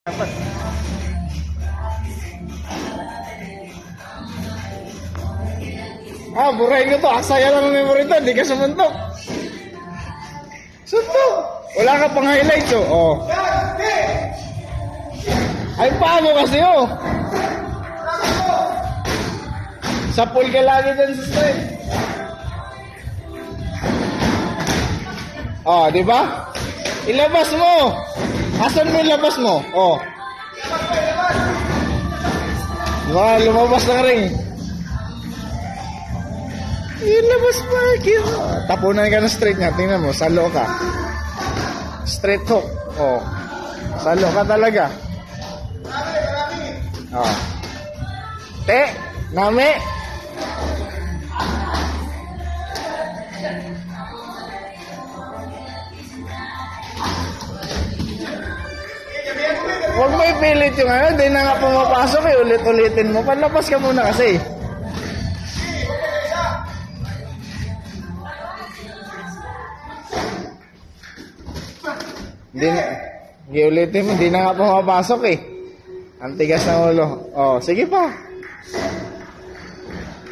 Dapat. Burahin ko to. Aksaya lang ng memory to. Hindi ka sumuntok. Suntok. Wala ka pang highlights, oh. Ay, paano kasi, oh. Sa pool ka lagi dyan sa straight. Oh, di ba? Ilabas mo. Asan mo ilabas mo? Oh. Diba, lumabas ng ring. Ilabas mo. Tapunan ka ng straight niya. Tingnan mo, salo ka. Straight hook. Oh. Salo ka talaga. Oh. Te, nami. Huwag mo ipilit yung ano, di na nga pumapasok eh, ulit-ulitin mo. Panlabas ka muna kasi. Hindi na, ulitin mo, di na nga pumapasok eh. Ang tigas ng ulo. Oh, sige pa.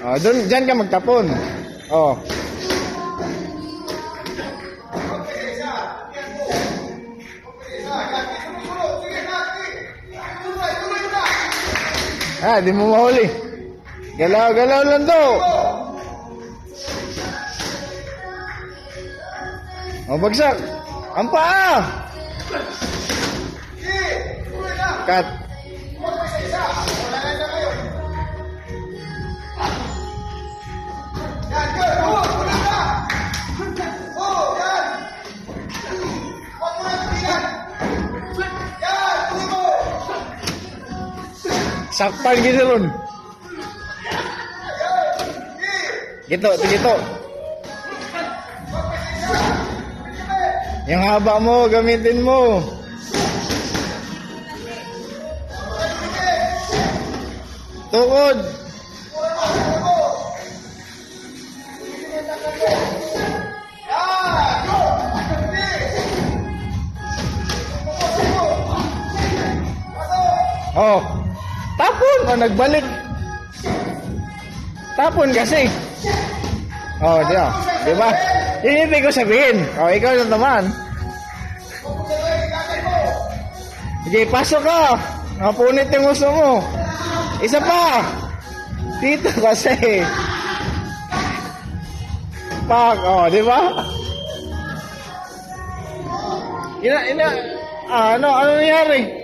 Oh, dyan ka magtapon. Oh. Di mo mahuli. Galaw-galaw lang to. Bagsak. Ang paa. Cut. Sakpan gitu ron. Gitu. Yang haba mo, gamitin mo. Tukod. Oh. Tapon, nagbalik. Tapon kasi. Oh, di ba? Yun ibig ko sabihin. Oh, ikaw lang naman. Sige, pasok ka. Napunit yung uso mo. Isa pa. Dito kasi. Pak, oh, di ba? Ano nangyari?